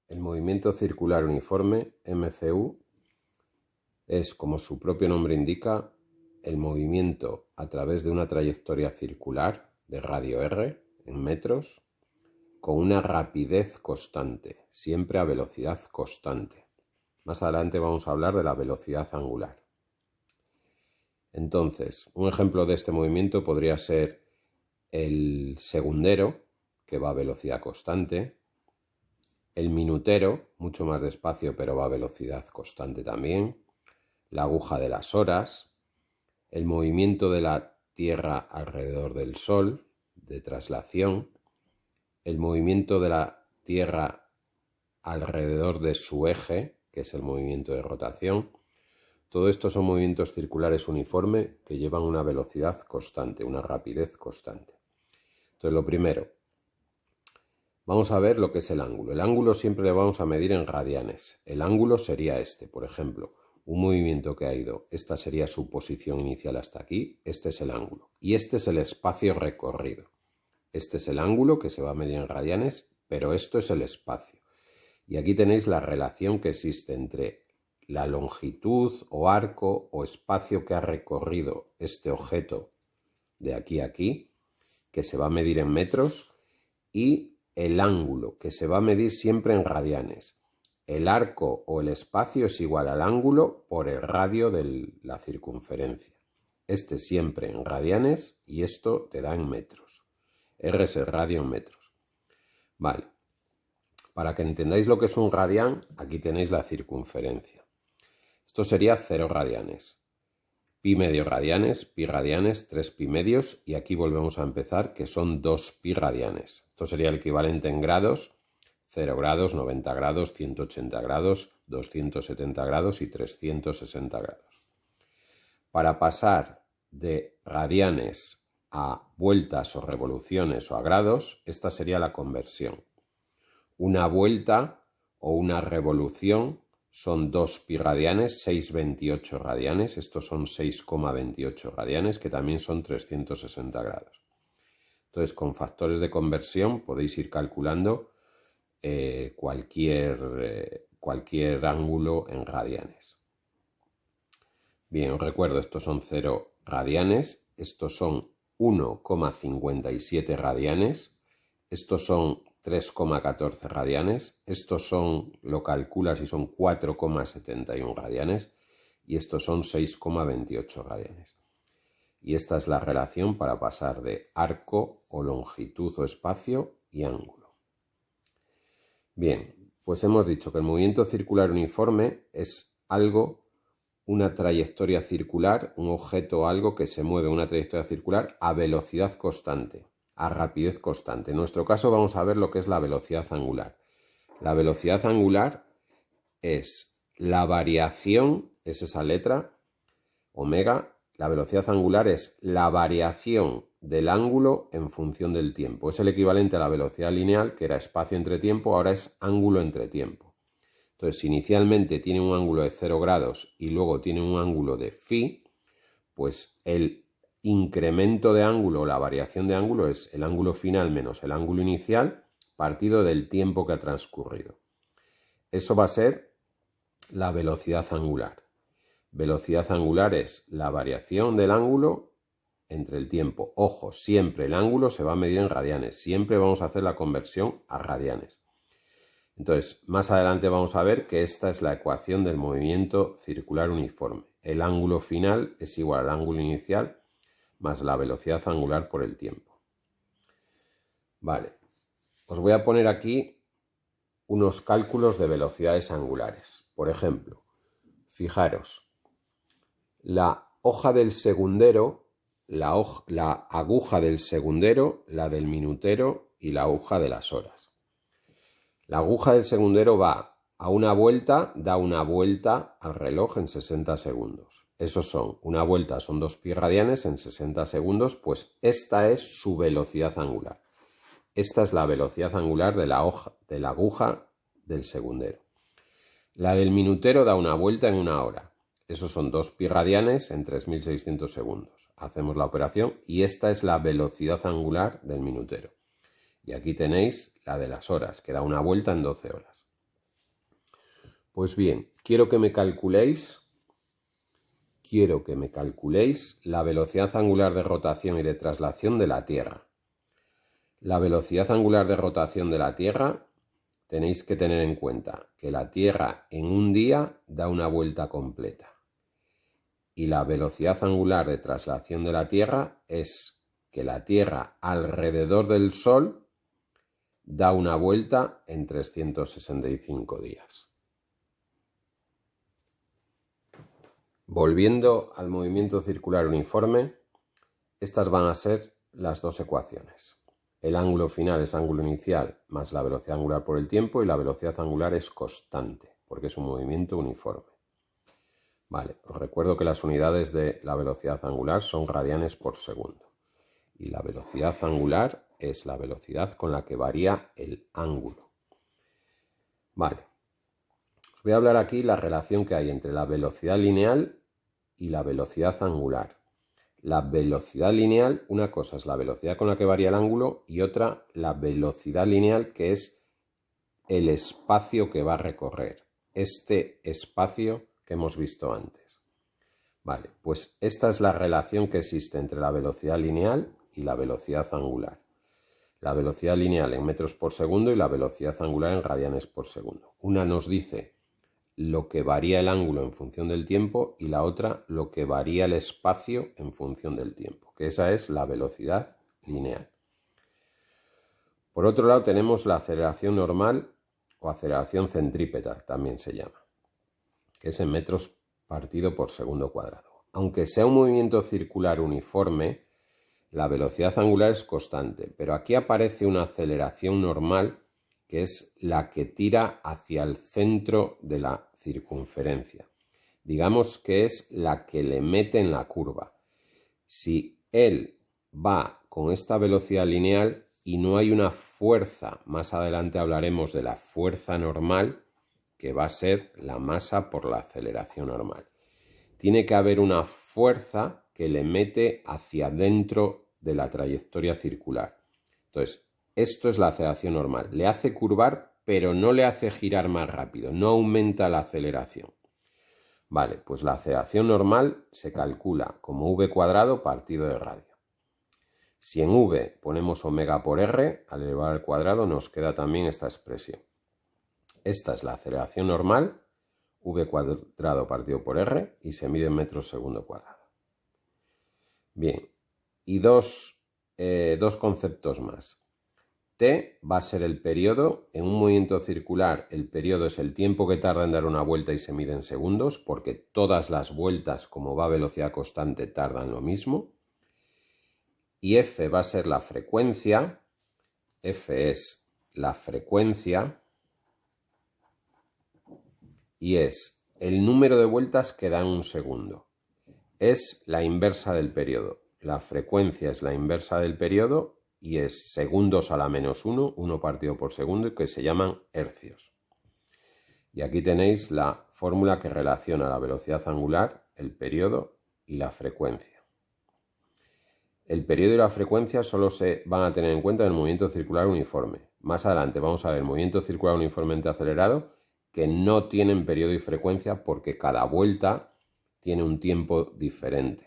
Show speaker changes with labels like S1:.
S1: El movimiento circular uniforme, MCU, es, como su propio nombre indica, el movimiento a través de una trayectoria circular de radio r en metros con una rapidez constante, siempre a velocidad constante. Más adelante vamos a hablar de la velocidad angular. Entonces, un ejemplo de este movimiento podría ser el segundero, que va a velocidad constante, el minutero, mucho más despacio pero va a velocidad constante también, la aguja de las horas, el movimiento de la Tierra alrededor del Sol, de traslación, el movimiento de la Tierra alrededor de su eje, que es el movimiento de rotación. Todo esto son movimientos circulares uniformes que llevan una velocidad constante, una rapidez constante. Entonces, lo primero, vamos a ver lo que es el ángulo. El ángulo siempre lo vamos a medir en radianes. El ángulo sería este, por ejemplo, un movimiento que ha ido, esta sería su posición inicial hasta aquí, este es el ángulo. Y este es el espacio recorrido. Este es el ángulo que se va a medir en radianes, pero esto es el espacio. Y aquí tenéis la relación que existe entre la longitud o arco o espacio que ha recorrido este objeto de aquí a aquí, que se va a medir en metros, y el ángulo, que se va a medir siempre en radianes. El arco o el espacio es igual al ángulo por el radio de la circunferencia. Este siempre en radianes y esto te da en metros. R es el radio en metros. Vale. Para que entendáis lo que es un radián, aquí tenéis la circunferencia. Esto sería 0 radianes. Pi medio radianes, pi radianes, 3 pi medios y aquí volvemos a empezar que son 2 pi radianes. Esto sería el equivalente en grados, 0 grados, 90 grados, 180 grados, 270 grados y 360 grados. Para pasar de radianes a vueltas o revoluciones o a grados, esta sería la conversión. Una vuelta o una revolución son 2 pi radianes, 6,28 radianes. Estos son 6,28 radianes, que también son 360 grados. Entonces, con factores de conversión podéis ir calculando cualquier ángulo en radianes. Bien, os recuerdo, estos son 0 radianes, estos son 1,57 radianes, estos son 3,14 radianes, estos son, lo calculas y son 4,71 radianes y estos son 6,28 radianes. Y esta es la relación para pasar de arco o longitud o espacio y ángulo. Bien, pues hemos dicho que el movimiento circular uniforme es algo, una trayectoria circular, un objeto o algo que se mueve una trayectoria circular a velocidad constante, a rapidez constante. En nuestro caso vamos a ver lo que es la velocidad angular. La velocidad angular es la variación, es esa letra, omega. La velocidad angular es la variación del ángulo en función del tiempo. Es el equivalente a la velocidad lineal, que era espacio entre tiempo, ahora es ángulo entre tiempo. Entonces, si inicialmente tiene un ángulo de 0 grados y luego tiene un ángulo de phi, pues el incremento de ángulo, la variación de ángulo es el ángulo final menos el ángulo inicial partido del tiempo que ha transcurrido. Eso va a ser la velocidad angular. Velocidad angular es la variación del ángulo entre el tiempo. Ojo, siempre el ángulo se va a medir en radianes. Siempre vamos a hacer la conversión a radianes. Entonces, más adelante vamos a ver que esta es la ecuación del movimiento circular uniforme. El ángulo final es igual al ángulo inicial más la velocidad angular por el tiempo. Vale, os voy a poner aquí unos cálculos de velocidades angulares. Por ejemplo, fijaros, la hoja del segundero, la aguja del segundero, la del minutero y la aguja de las horas. La aguja del segundero va a una vuelta, da una vuelta al reloj en 60 segundos. Esos son, una vuelta son 2 pi radianes en 60 segundos, pues esta es su velocidad angular. Esta es la velocidad angular de la aguja del segundero. La del minutero da una vuelta en una hora. Esos son 2 pi radianes en 3.600 segundos. Hacemos la operación y esta es la velocidad angular del minutero. Y aquí tenéis la de las horas, que da una vuelta en 12 horas. Pues bien, quiero que me calculéis la velocidad angular de rotación y de traslación de la Tierra. La velocidad angular de rotación de la Tierra tenéis que tener en cuenta que la Tierra en un día da una vuelta completa. Y la velocidad angular de traslación de la Tierra es que la Tierra alrededor del Sol da una vuelta en 365 días. Volviendo al movimiento circular uniforme, estas van a ser las dos ecuaciones. El ángulo final es ángulo inicial más la velocidad angular por el tiempo y la velocidad angular es constante, porque es un movimiento uniforme. Vale, os recuerdo que las unidades de la velocidad angular son radianes por segundo. Y la velocidad angular es la velocidad con la que varía el ángulo. Vale. Os voy a hablar aquí la relación que hay entre la velocidad lineal y la velocidad angular. La velocidad lineal, una cosa es la velocidad con la que varía el ángulo y otra la velocidad lineal, que es el espacio que va a recorrer. Este espacio que hemos visto antes. Vale, pues esta es la relación que existe entre la velocidad lineal y la velocidad angular. La velocidad lineal en metros por segundo y la velocidad angular en radianes por segundo. Una nos dice lo que varía el ángulo en función del tiempo y la otra lo que varía el espacio en función del tiempo, que esa es la velocidad lineal. Por otro lado tenemos la aceleración normal o aceleración centrípeta, también se llama, que es en metros partido por segundo cuadrado. Aunque sea un movimiento circular uniforme, la velocidad angular es constante, pero aquí aparece una aceleración normal que es la que tira hacia el centro de la circunferencia. Digamos que es la que le mete en la curva. Si él va con esta velocidad lineal y no hay una fuerza, más adelante hablaremos de la fuerza normal, que va a ser la masa por la aceleración normal. Tiene que haber una fuerza que le mete hacia dentro de la trayectoria circular. Entonces, esto es la aceleración normal. Le hace curvar, pero no le hace girar más rápido, no aumenta la aceleración. Vale, pues la aceleración normal se calcula como v cuadrado partido de radio. Si en v ponemos omega por r, al elevar al cuadrado nos queda también esta expresión. Esta es la aceleración normal, v cuadrado partido por r, y se mide en metros segundo cuadrado. Bien, y dos conceptos más. T va a ser el periodo. En un movimiento circular el periodo es el tiempo que tarda en dar una vuelta y se mide en segundos, porque todas las vueltas, como va a velocidad constante, tardan lo mismo. Y F va a ser la frecuencia. F es la frecuencia y es el número de vueltas que da en un segundo. Es la inversa del periodo. La frecuencia es la inversa del periodo y es segundos a la menos 1, 1 partido por segundo, que se llaman hercios. Y aquí tenéis la fórmula que relaciona la velocidad angular, el periodo y la frecuencia. El periodo y la frecuencia solo se van a tener en cuenta en el movimiento circular uniforme. Más adelante vamos a ver el movimiento circular uniformemente acelerado, que no tienen periodo y frecuencia porque cada vuelta tiene un tiempo diferente.